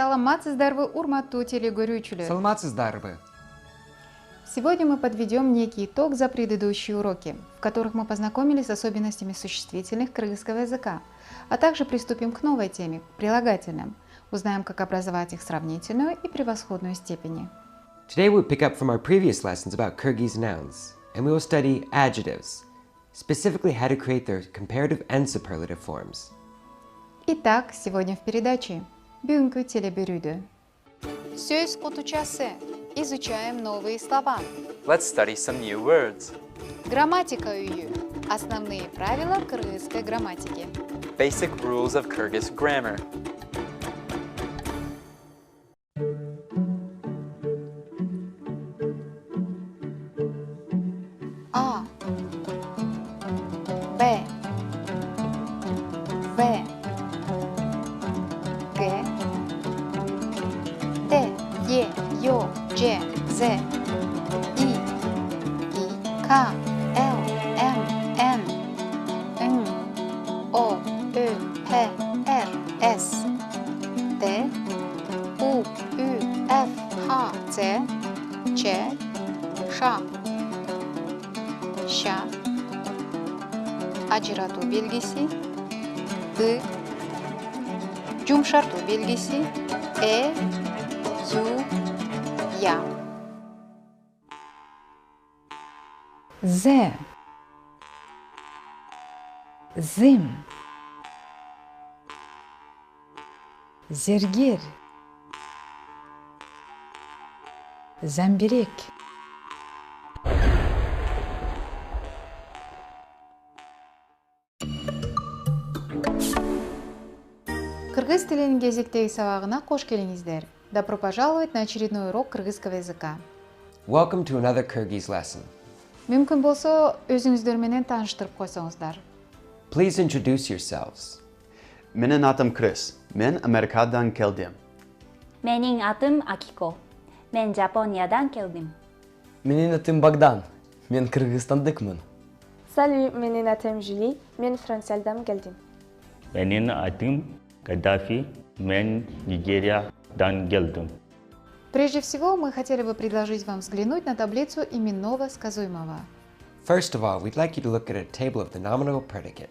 Саламатсыздарбы, урматтуу телегөрүүчүлөр. Саламатсыздарбы. Сегодня мы подведем некий итог за предыдущие уроки, в которых мы познакомились с особенностями существительных кыргызского языка, а также приступим к новой теме – прилагательным. Узнаем, как образовать их сравнительную и превосходную степени. Today we'll pick up from our previous lessons about Kyrgyz nouns, and we will study adjectives, specifically how to create their comparative and superlative forms. Итак, сегодня в передаче «Бүгүнкү телебөрүүдө». Сөз кутучасы. Изучаем новые слова. Let's study some new words. Грамматика үйү. Основные правила кыргызской грамматики. Basic rules of Kyrgyz grammar. А, Б, В, Г, Д, Е, Ё, Ж, З, И, К, Л, М, Н, Н, О, Ö, П, Р, С, Т, У, Ü, F, Х, Ц, Ч, Ш, Ş, ajratу belgisi, D, yumuşartу belgisi, E, Ю, Я. З, Зым, Зергер, Замбирек. Кыргыз тилинин кезектеги сабагына кош келиңиздер. Добро пожаловать на очередной урок кыргызского языка. Welcome to another Kyrgyz lesson. Мүмкүн болсо, өзүңүздөр менен тааныштырып койсоңуздар. Please introduce yourselves. Менин атым Крис. Мен Америкадан келдим. Менин атым Акико. Мен Жапониядан келдим. Менин атым Богдан. Мен Кыргызстандыкмын. Salut, менин атым Жюли. Мен Франциядан келдим. Менин атым Каддафи. Мен Нигериядан келдим. Прежде всего, мы хотели бы предложить вам взглянуть на таблицу именного сказуемого. First of all, we'd like you to look at a table of the nominal predicate.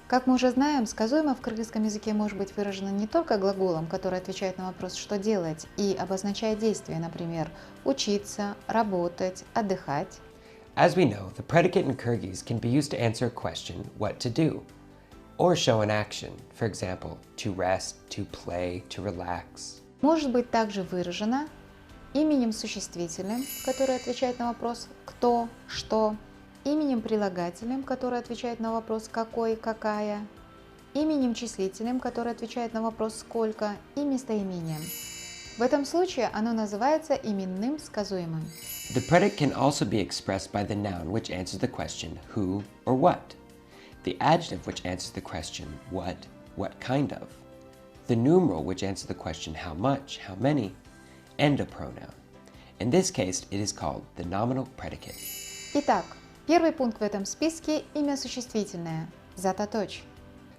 Как мы уже знаем, сказуемое в кыргызском языке может быть выражено не только глаголом, который отвечает на вопрос «что делать» и обозначает действие, например, учиться, работать, отдыхать. As we know, the predicate in Kyrgyz can be used to answer a question, what to do, or show an action, for example, to rest, to play, to relax. Может быть также выражено именем существительным, который отвечает на вопрос «кто», «что», именем прилагательным, который отвечает на вопрос «какой», «какая», именем числительным, который отвечает на вопрос «сколько», и местоимением. В этом случае оно называется именным сказуемым. The predicate can also be expressed by the noun which answers the question who or what, the adjective which answers the question what kind of, the numeral which answers the question how much, how many, and a pronoun. In this case, it is called the nominal predicate. Итак, первый пункт в этом списке – имя существительное – зататоч.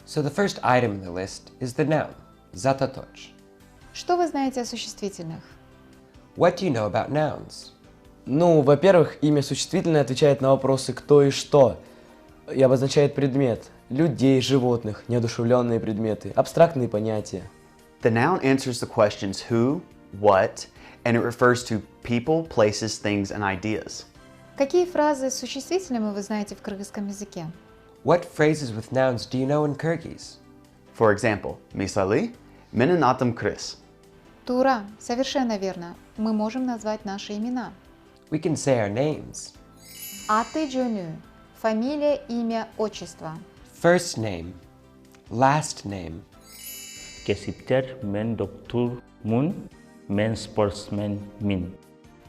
So the first item in the list is the noun, zatatoch. Что вы знаете о существительных? What do you know about nouns? Ну, во-первых, имя существительное отвечает на вопросы «кто» и «что» и обозначает предмет – людей, животных, неодушевленные предметы, абстрактные понятия. The noun answers the questions who, what, and it refers to people, places, things, and ideas. Какие фразы с существительными вы знаете в кыргызском языке? What phrases with nouns do you know in Kyrgyz? For example, Misali, менин атым Крис. Тура, совершенно верно. Мы можем назвать наши имена. We can say our names. Аты жөнү – фамилия, имя, отчество. First name, last name. Кесиптер мен доктормун. Мен спортсмен мин.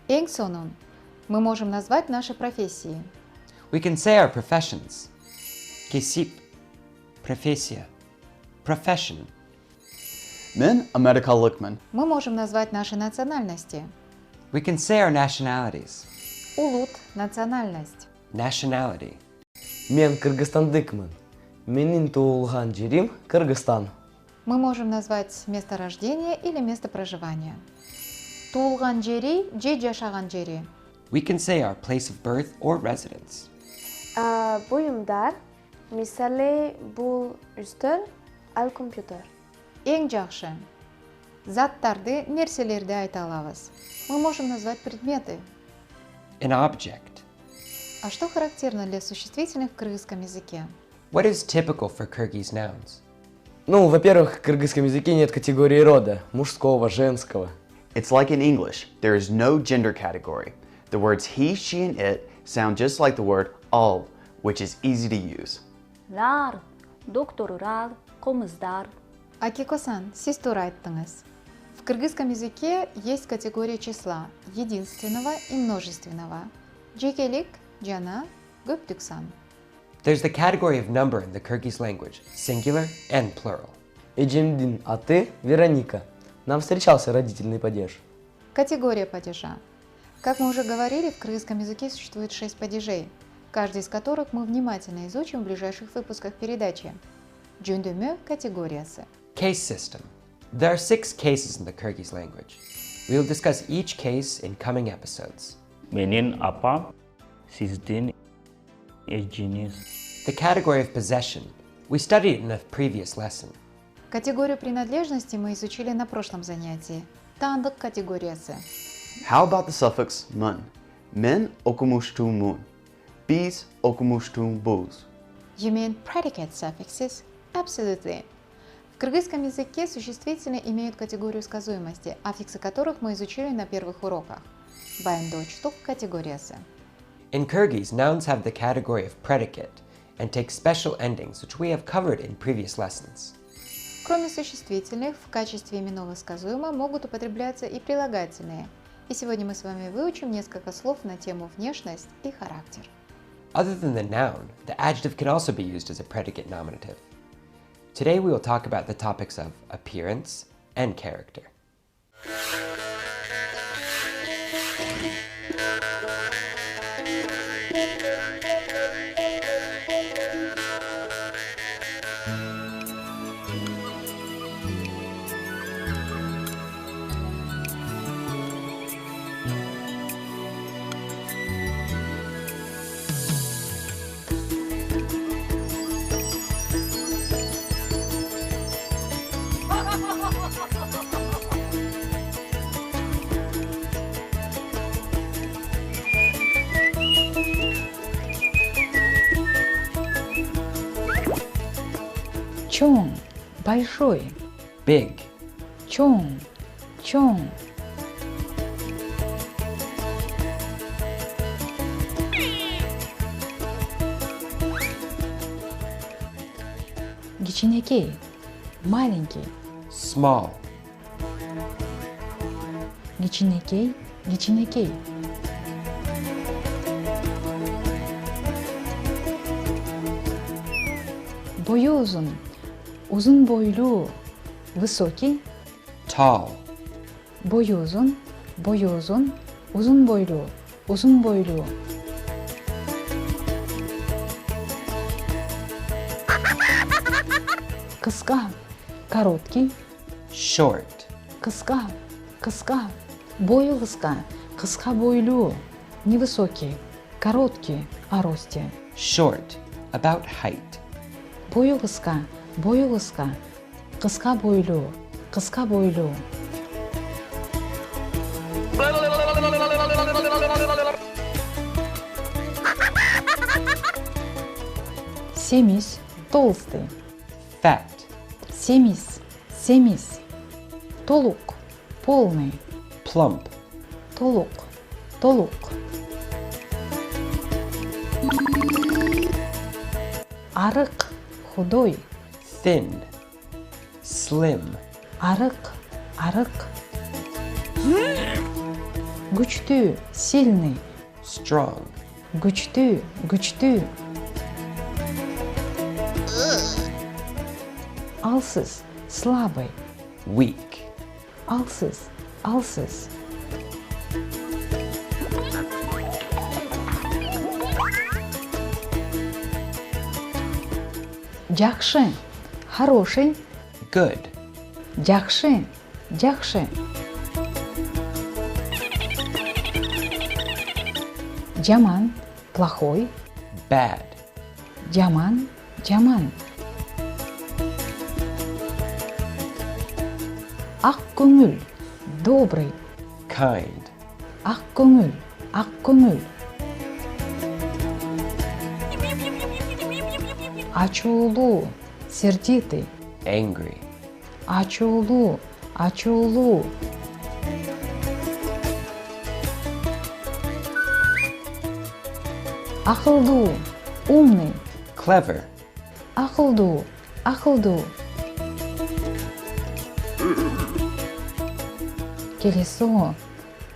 Эң сонун. Мы можем назвать наши профессии. We can say our professions. Kesip, профессия, profession. Мен Америкалыкмын. Мы можем назвать наши национальности. We can say our nationalities. Улут – национальность. Nationality. Мен Кыргызстандыкмын. Менин туулган жерим Кыргызстан. Мы можем назвать место рождения или место проживания. Туулган жери же жашаган жери. We can say our place of birth or residence. Буюмдар, мисалы бул үстөл, ал компьютер. Эң жакшы. Заттарды, нерселерди айта алабыз. Мы можем назвать предметы. An object. А что характерно для существительных в кыргызском языке? What is typical for Kyrgyz nouns? Ну, во-первых, в кыргызском языке нет категории рода, мужского, женского. It's like in English, there is no gender category. The words he, she, and it sound just like the word all, which is easy to use. Лар, докторлар, комуздар. Акико-сан, сиз туура айттыңыз. В кыргызском языке есть категория числа единственного и множественного. Жекелик, жана, көптүк сан. There's the category of number in the Kyrgyz language, singular and plural. Эжемдин аты Вероника. Нам встречался родительный падеж. Категория падежа. Как мы уже говорили, в кыргызском языке существует 6 падежей, каждый из которых мы внимательно изучим в ближайших выпусках передачи. Жөндөмө категориясы. Case system. There are 6 cases in the Kyrgyz language. We will discuss each case in coming episodes. Менин апам, сиздин эжиниз. The category of possession. We studied it in a previous lesson. Категорию принадлежности мы изучили на прошлом занятии. Таандык категориясы. How about the suffix mun? Men okumushtum mun. Biz okumushtum buz. You mean predicate suffixes? Absolutely. В кыргызском языке существительные имеют категорию сказуемости, аффиксы которых мы изучили на первых уроках. Байындоочтук категориясы. In Kyrgyz, nouns have the category of predicate and take special endings, which we have covered in previous lessons. Кроме существительных, в качестве именного сказуемого могут употребляться и прилагательные. И сегодня мы с вами выучим несколько слов на тему внешность и характер. Other than the noun, the adjective can also be used as a predicate nominative. Today we will talk about the topics of appearance and character. Чон, большой. Big. Чон, чон. Кичинекей, маленький. Small. Кичинекей, кичинекей. Бойу uzun boylu, высокий. Tall. Boyu uzun, uzun boylu, uzun boylu. Кыска, короткий. Short. Кыска, кыска. Бойу кыска, кыска бойлу. Невысокий, короткий, о росте. Short. About height. Бойу кыска, кыска бойлу, кыска бойлу. Семис, толстый. Fat. Семис, толук, полный. Plump. Толук. Арык, худой. Thin. Slim. Арык. Güçlü, сильный. Strong. Güçlü. Алсыз, слабый. Weak. Алсыз. Жакшы, хороший. Good. Жақсы, жақсы. Жаман, плохой. Bad. Жаман, жаман. Ақ көңіл, добрый. Kind. Ақ көңіл, ақ көңіл. Ачулы, сердитый. Angry. Ачулы, ачулы. Ақылды, умный. Clever. Ақылды, ақылды. Келесо,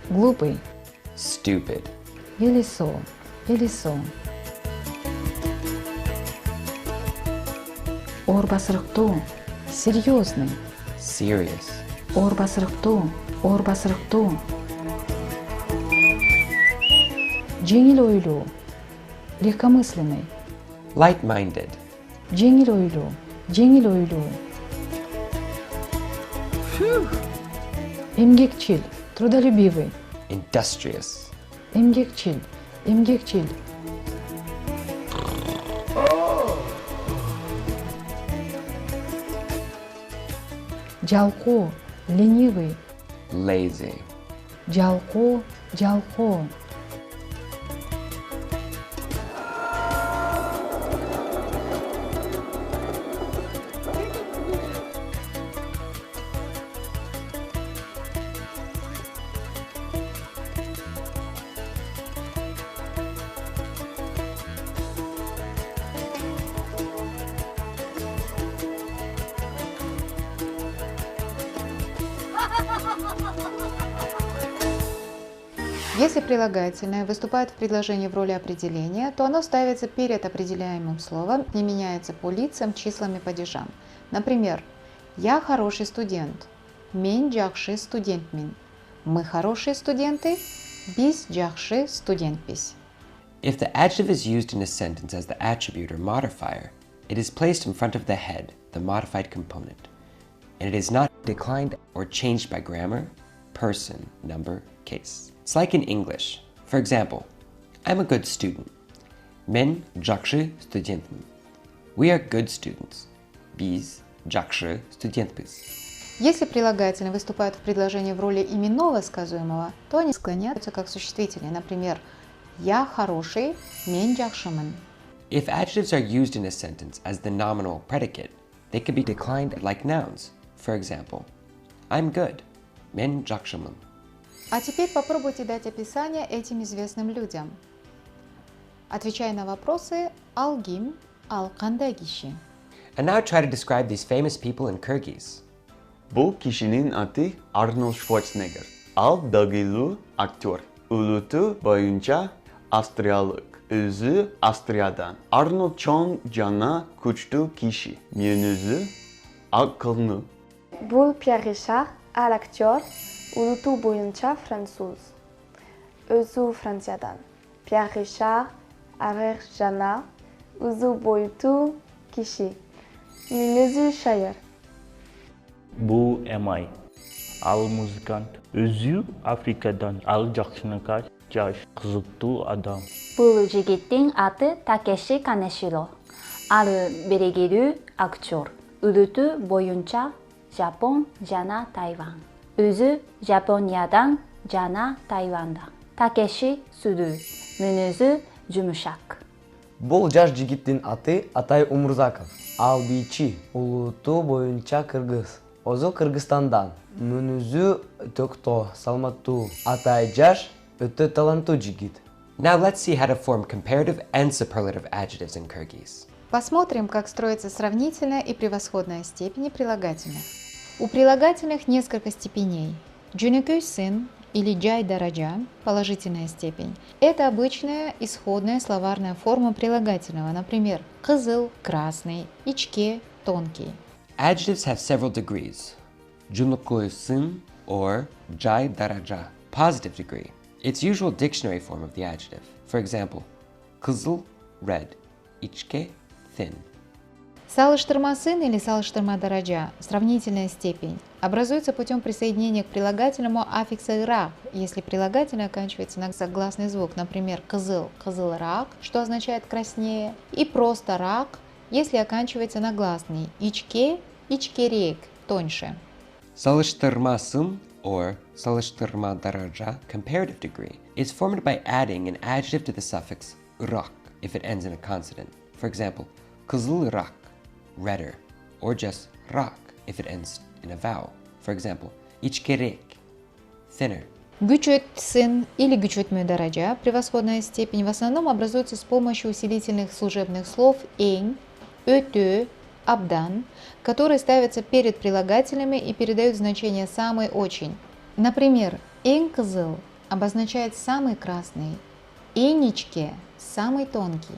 глупый. Stupid. Елесо, елесо. Орбасырықты, серьезный. Serious. Орбасырықты, орбасырықты. Жеңіл ойлы, легкомысленный. Light-minded. Жеңіл ойлы, жеңіл ойлы. Эмгекчил, трудолюбивый. Industrious. Эмгекчил, эмгекчил. Жалко, ленивый. Lazy. Жалко, жалко. Если прилагательное выступает в предложении в роли определения, то оно ставится перед определяемым словом и меняется по лицам, числам и падежам. Например, «Я хороший студент», «Мен жақсы студентмин», «Мы хорошие студенты», «Біз жақсы студентпиз». If the adjective is used in a sentence as the attribute or modifier, it is placed in front of the head, the modified component, and it is not declined or changed by grammar, person, number, case. It's like in English. For example, I'm a good student. Men жақсы студентмін. We are good students. Biz жақсы студентпіз. Если прилагательные выступают в предложении в роли именного сказуемого, то они склоняются как существительные. Например, «Я хороший», «Мен жақсымын». If adjectives are used in a sentence as the nominal predicate, they can be declined like nouns. For example, I'm good. Мен жақсымын. А теперь попробуйте дать описание этим известным людям. Отвечая на вопросы «Ал ким?», «Ал қандай киши?». And now try to describe these famous people in Kyrgyz. Bu kişinin adı Arnold Schwarzenegger. Al dağılı aktör. Ulutu boyunca Avstriyalık. Özü Avusturya'dan. Arnold çok cana küçük kişi. Menüzü akıllı. Бұл Pierre Richard, ал актер, ұлыту бойынша француз. Өзі Франциядан. Pierre Richard, арық жана, өзі бойыту киши. Менүзү шайыр. Bu Emay. Al muzikant. Özü Afrikadan. Al жақшыныкай. Жаш қызықты адам. Бұл жігіттің аты Такеши Канеширо. Ары берегелі актер. Үліті бойынша Жапон жана Тайван. Өзі Жапониядан жана Тайванда. Такеши сүрүү. Мүнөзү жумушак. Бұл жаш жігіттің аты Атай Умурзаков. Ал бийчи. Улуту боюнча кыргыз. Озу Кыргызстандан. Мүнөзү төктө, салматтуу. Атай жаш, өтө таланттуу жигит. Now let's see how to form comparative and superlative adjectives in Kyrgyz. Посмотрим, как строится сравнительная и превосходная степени прилагательных. У прилагательных несколько степеней. Жөнөкөй сын или джай дараджа – положительная степень. Это обычная исходная словарная форма прилагательного, например, кызыл – красный, ичке – тонкий. Adjectives have several degrees. Жөнөкөй сын or джай дараджа, positive degree. Its usual dictionary form of the adjective. For example, кызыл – red, ичке – thin. Салыштырмасын или салыштырма-дараджа, сравнительная степень, образуется путем присоединения к прилагательному аффикса «рак», если прилагательное оканчивается на согласный звук, например, «кызыл» – «кызыл-рак», что означает «краснее», и просто «рак», если оканчивается на гласный «ичке» – «ичкерек» – «тоньше». Салыштырмасын or салыштырма-дараджа comparative degree is formed by adding an adjective to the suffix «рак» if it ends in a consonant. For example, «кызыл-рак» redder, or just rak if it ends in a vowel. For example, ичкерек thinner. Güçötsün или güçötmö-дараджа, превосходная степень, в основном образуется с помощью усилительных служебных слов «эн», «өтө», «абдан», которые ставятся перед прилагательными и передают значение «самый», «очень». Например, «эн кызыл» обозначает «самый красный», «эничке» – «самый тонкий».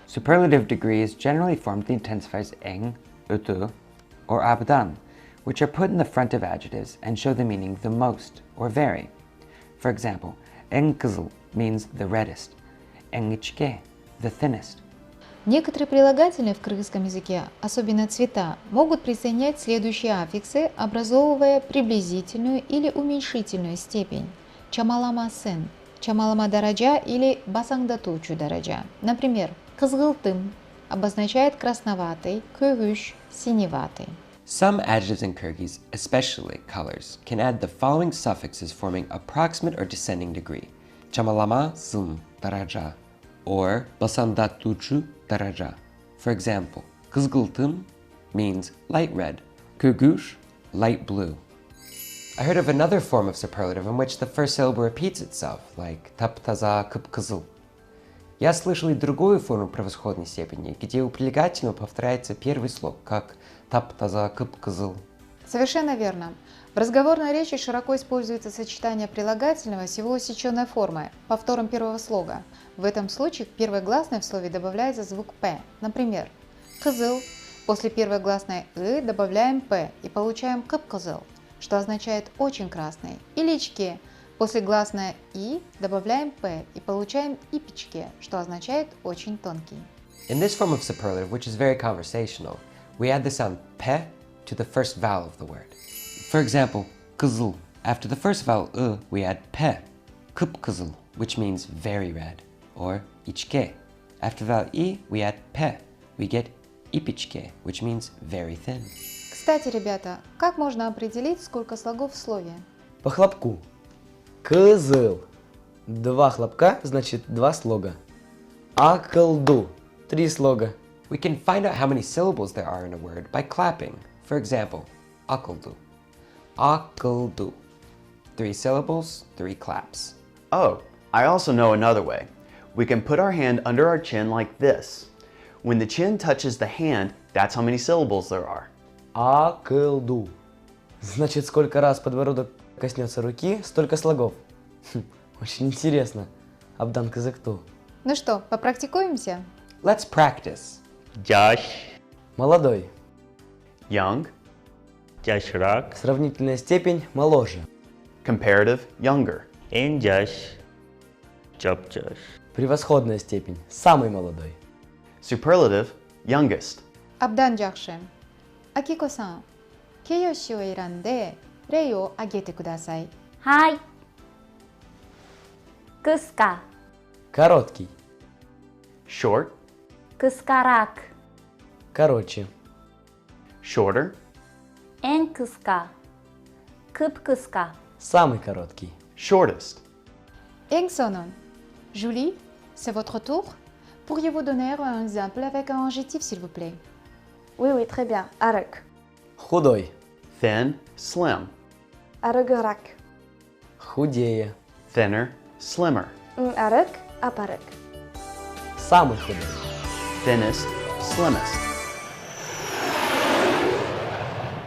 Superlative degree is generally formed with the intensifiers eng, ötö, or abdan, which are put in the front of adjectives and show the meaning the most or very. For example, eng kızıl means the reddest, eng içke the thinnest. Некоторые прилагательные в кыргызском языке, особенно цвета, могут присоединять следующие аффиксы, образовывая приблизительную или уменьшительную степень. Чамаламасын, чамалама-дараджа или басаңдатуучу-дараджа. Например, кызгылтым обозначает красноватый, көгүш – синеватый. Some adjectives in Kyrgyz, especially colors, can add the following suffixes forming approximate or descending degree. Chamalama sım daraja or basandatuchu daraja. For example, kızgıltım means light red, kөгүш light blue. I heard of another form of superlative in which the first syllable repeats itself, like taptaza kıpkızıl. Я слышал и другую форму превосходной степени, где у прилагательного повторяется первый слог, как «таптаза кыпкызыл». Совершенно верно. В разговорной речи широко используется сочетание прилагательного с его усеченной формой, повтором первого слога. В этом случае к первой гласной в слове добавляется звук «п». Например, «кызыл» после первой гласной «ы» добавляем «п» и получаем «кыпкызыл», что означает «очень красный». Или «ичке» после гласной «и» добавляем «п» и получаем «ипичке», что означает «очень тонкий». In this form of superlative, which is very conversational, we add the sound «p» to the first vowel of the word. For example, kızıl. After the first vowel we add «p», kıpkızıl, which means very red, or içke. After the vowel «i», we add «p», we get «ipiçke», which means very thin. Кстати, ребята, как можно определить, сколько слогов в слове? По хлопку. Кызыл. 2 хлопка, значит 2 слога. Акылду. 3 слога. We can find out how many syllables there are in a word by clapping. For example, akıldu. Akıldu. 3 syllables, 3 claps. Oh, I also know another way. We can put our hand under our chin like this. When the chin touches the hand, that's how many syllables there are. Акылду. Значит, сколько раз подбородок коснется руки, столько слогов. Очень интересно. Абдан кызыкту. Ну что, попрактикуемся? Let's practice. Жаш, Молодой. Young, жашрак, Сравнительная степень моложе. comparative, younger. эн жаш, жапжаш. Превосходная степень самый молодой. Superlative, youngest. Абдан жакшы. Акико-сан, кейошиを選んで例を挙げてください。はい。Кыска, Короткий. Short, кыскарак, Короче. shorter, эн кыска, кыпкыска. Самый короткий. shortest. Engsonon. Julie, c'est votre tour. Pourriez-vous donner un exemple avec un adjectif, s'il vous plaît? Oui, oui, très bien. Arık. Худой. Thin, slim. Arıgırak. Худее. Thinner, slimmer. Arık, aparık. Самый худой. Thinnest, slimmest.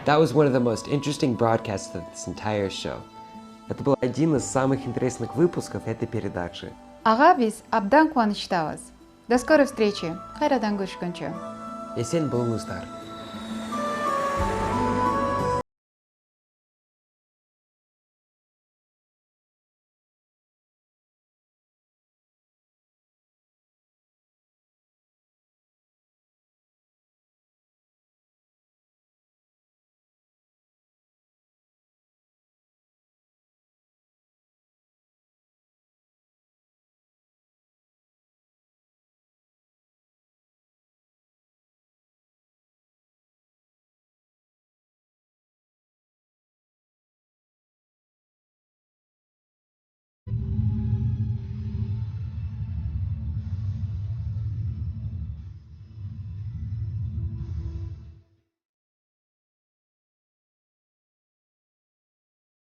That was one of the most interesting broadcasts of this entire show. Это был один из самых интересных выпусков этой передачи. Аға біз абдан қуаныштабыз. До скорой встречи. Қайрадан көрішкенше. Есен болыңыздар.